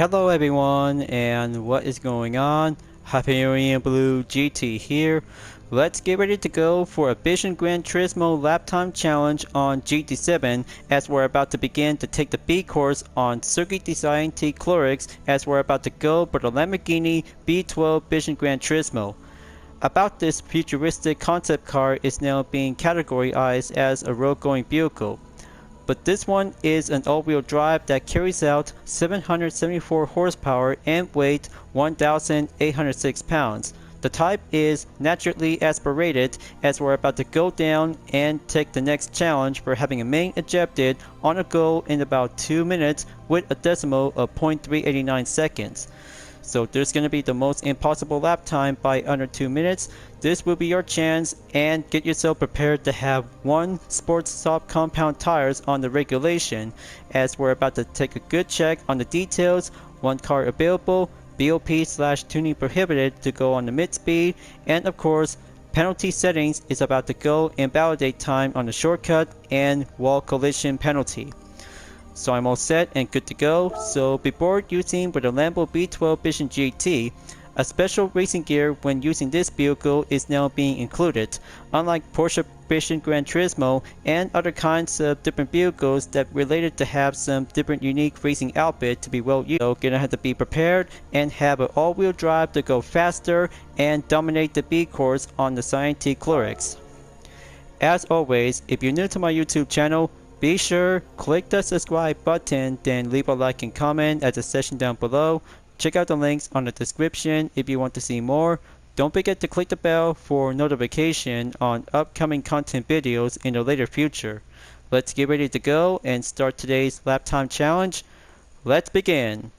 Hello everyone, and what is going on? Hyperion-Blue-GT here. Let's get ready to go for a Vision Gran Turismo lap time challenge on GT7 as we're about to begin to take the B course on Circuit de Sainte-Croix as we're about to go for the Lamborghini V12 Vision Gran Turismo. About this futuristic concept car is now being categorized as a road-going vehicle. But this one is an all-wheel drive that carries out 774 horsepower and weight 1,806 pounds. The type is naturally aspirated as we're about to go down and take the next challenge for having a main ejected on a go in about 2 minutes with a decimal of 0.389 seconds. So there's going to be the most impossible lap time by under 2 minutes. This will be your chance, and get yourself prepared to have one sports soft compound tires on the regulation as we're about to take a good check on the details. One car available, BOP/tuning prohibited to go on the mid speed, and of course penalty settings is about to go and validate time on the shortcut and wall collision penalty. So I'm all set and good to go. So before using with the Lambo V12 Vision GT, a special racing gear when using this vehicle is now being included. Unlike Porsche Vision Gran Turismo and other kinds of different vehicles that related to have some different unique racing outfit to be well used, so gonna have to be prepared and have an all-wheel drive to go faster and dominate the B course on the Sainte-Croix. As always, if you're new to my YouTube channel, be sure click the subscribe button, then leave a like and comment at the section down below. Check out the links on the description if you want to see more. Don't forget to click the bell for notification on upcoming content videos in the later future. Let's get ready to go and start today's lap time challenge. Let's begin.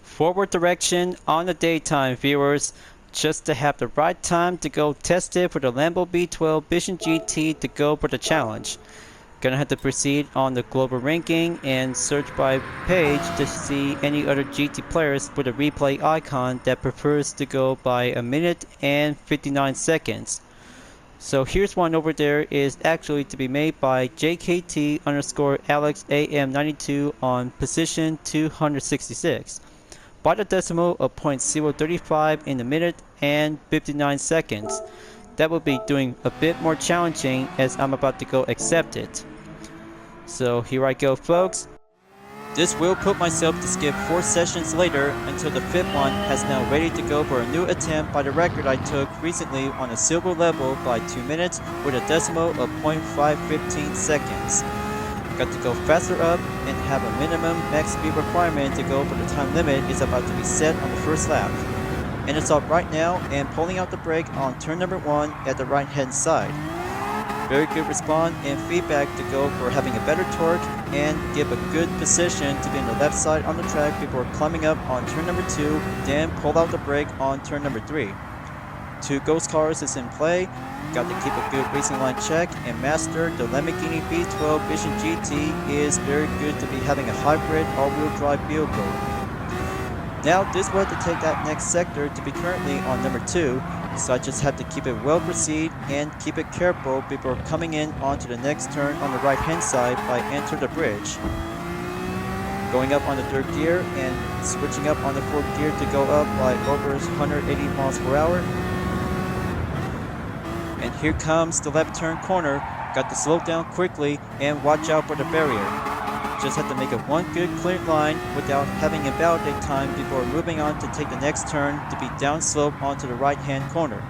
Forward direction on the daytime, viewers. Just to have the right time to go test it for the Lambo V12 Vision GT to go for the challenge. Gonna have to proceed on the global ranking and search by page to see any other GT players with a replay icon that prefers to go by a minute and 59 seconds. So here's one over there is actually to be made by JKT_AlexAM92 on position 266. By the decimal of 0.035 in a minute and 59 seconds. That will be doing a bit more challenging as I'm about to go accept it. So here I go, folks. This will put myself to skip 4 sessions later until the 5th one has now ready to go for a new attempt by the record I took recently on a silver level by 2 minutes with a decimal of 0.515 seconds. Got to go faster up and have a minimum max speed requirement to go for the time limit is about to be set on the first lap. And it's up right now and pulling out the brake on turn number 1 at the right hand side. Very good response and feedback to go for having a better torque and give a good position to be on the left side on the track before climbing up on turn number 2, then pull out the brake on turn number 3. 2 ghost cars is in play. Got to keep a good racing line check and master the Lamborghini V12 Vision GT is very good to be having a hybrid all-wheel drive vehicle. Now this was to take that next sector to be currently on number 2, so I just have to keep it well proceed and keep it careful before coming in onto the next turn on the right hand side by enter the bridge. Going up on the 3rd gear and switching up on the 4th gear to go up by over 180 miles per hour. And here comes the left turn corner. Got to slow down quickly and watch out for the barrier. Just have to make it one good clear line without having a validate time before moving on to take the next turn to be downslope onto the right hand corner.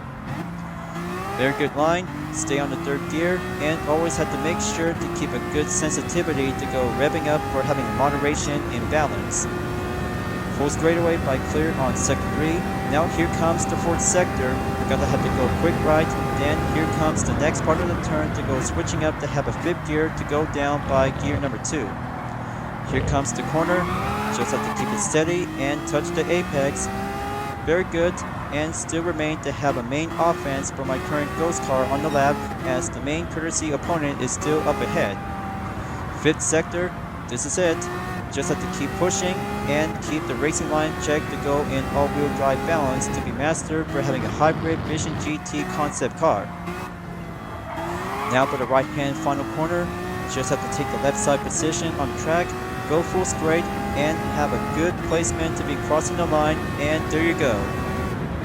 Very good line, stay on the 3rd gear and always have to make sure to keep a good sensitivity to go revving up for having moderation and balance. Full straightaway by clear on sector 3. Now here comes the 4th sector. Gotta have to go quick right. Then here comes the next part of the turn to go switching up to have a 5th gear to go down by gear number 2. Here comes the corner. Just have to keep it steady and touch the apex. Very good, and still remain to have a main offense for my current ghost car on the lap as the main courtesy opponent is still up ahead. 5th sector, this is it. Just have to keep pushing and keep the racing line check to go in all-wheel drive balance to be mastered for having a hybrid Vision GT concept car. Now for the right hand final corner, just have to take the left side position on the track go full straight, and have a good placement to be crossing the line, and there you go.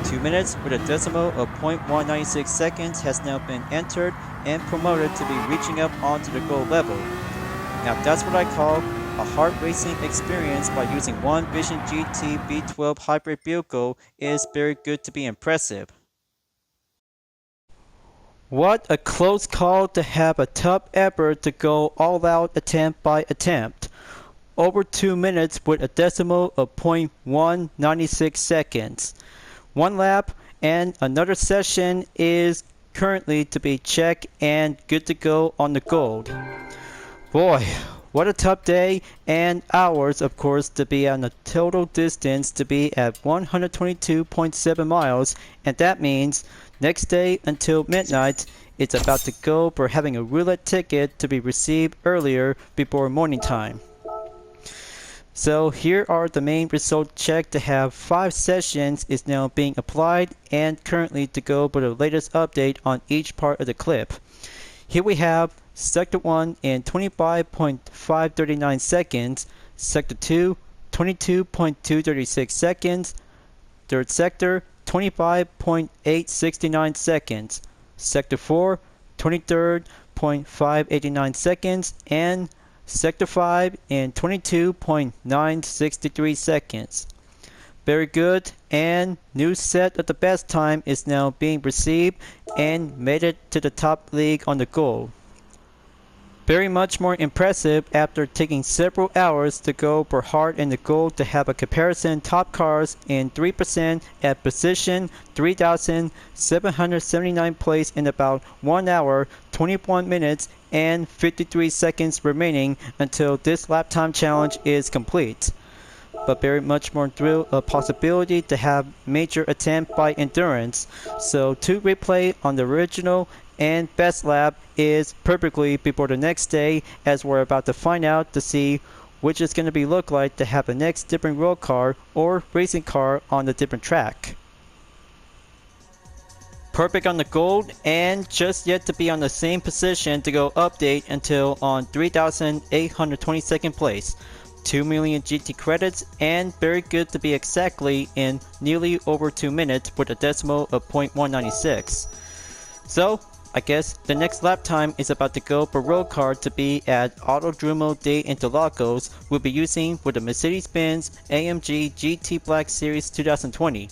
2 minutes with a decimal of 0.196 seconds has now been entered and promoted to be reaching up onto the goal level. Now that's what I call a hard racing experience by using one Vision GT V12 hybrid vehicle is very good to be impressive. What a close call to have a tough effort to go all out attempt by attempt. Over 2 minutes with a decimal of 0.196 seconds. One lap and another session is currently to be checked and good to go on the gold. Boy, what a tough day and hours, of course, to be on the total distance to be at 122.7 miles, and that means next day until midnight it's about to go for having a roulette ticket to be received earlier before morning time. So here are the main result check to have 5 sessions is now being applied and currently to go for the latest update on each part of the clip. Here we have Sector 1 in 25.539 seconds, Sector 2 22.236 seconds, Third Sector 25.869 seconds, Sector 4 23.589 seconds, and Sector 5 in 22.963 seconds. Very good, and new set of the best time is now being received and made it to the top league on the goal. Very much more impressive after taking several hours to go for hard in the goal to have a comparison top cars in 3% at position 3,779 place in about 1 hour, 21 minutes, and 53 seconds remaining until this lap time challenge is complete. But very much more thrill a possibility to have major attempt by endurance. So to replay on the original and best lap is perfectly before the next day, as we're about to find out to see which is going to be look like to have the next different road car or racing car on the different track. Perfect on the gold and just yet to be on the same position to go update until on 3,822nd place. 2 million GT credits and very good to be exactly in nearly over 2 minutes with a decimal of 0.196. So I guess the next lap time is about to go for road car to be at Autodromo de Interlagos. We'll be using with the Mercedes-Benz AMG GT Black Series 2020.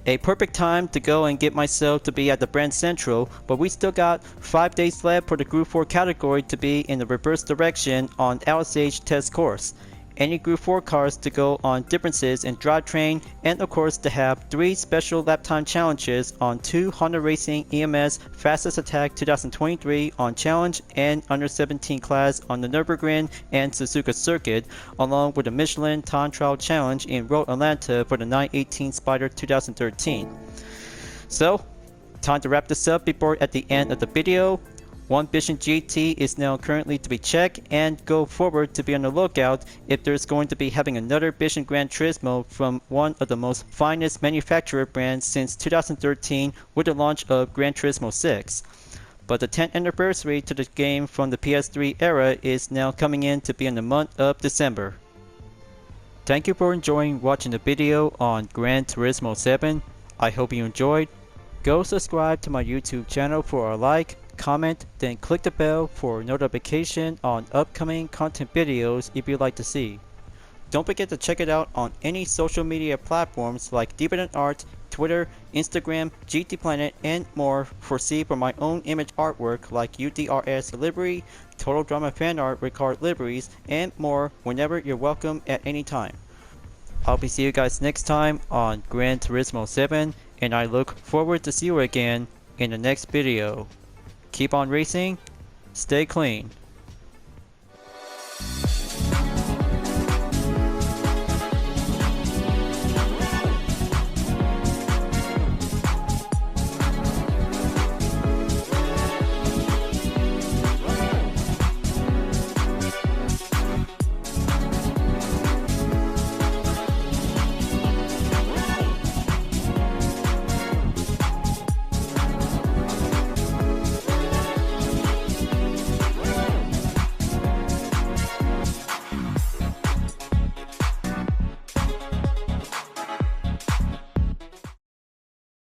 A perfect time to go and get myself to be at the Brand Central, but we still got 5 days left for the Group 4 category to be in the reverse direction on LSH test course. Any Group 4 cars to go on differences in drivetrain, and of course to have 3 special lap time challenges on 2 Honda Racing EMS Fastest Attack 2023 on challenge and under 17 class on the Nürburgring and Suzuka circuit, along with the Michelin Time Trial Challenge in Road Atlanta for the 918 Spider 2013. So, time to wrap this up before at the end of the video. One Vision GT is now currently to be checked and go forward to be on the lookout if there's going to be having another Vision Gran Turismo from one of the most finest manufacturer brands since 2013 with the launch of Gran Turismo 6. But the 10th anniversary to the game from the PS3 era is now coming in to be in the month of December. Thank you for enjoying watching the video on Gran Turismo 7. I hope you enjoyed. Go subscribe to my YouTube channel for a like, comment, then click the bell for notification on upcoming content videos if you'd like to see. Don't forget to check it out on any social media platforms like DeviantArt, Twitter, Instagram, GT Planet, and more for see for my own image artwork like UDRS livery, Total Drama fan art with card liveries, and more whenever you're welcome at any time. I'll be seeing you guys next time on Gran Turismo 7, and I look forward to see you again in the next video. Keep on racing, stay clean.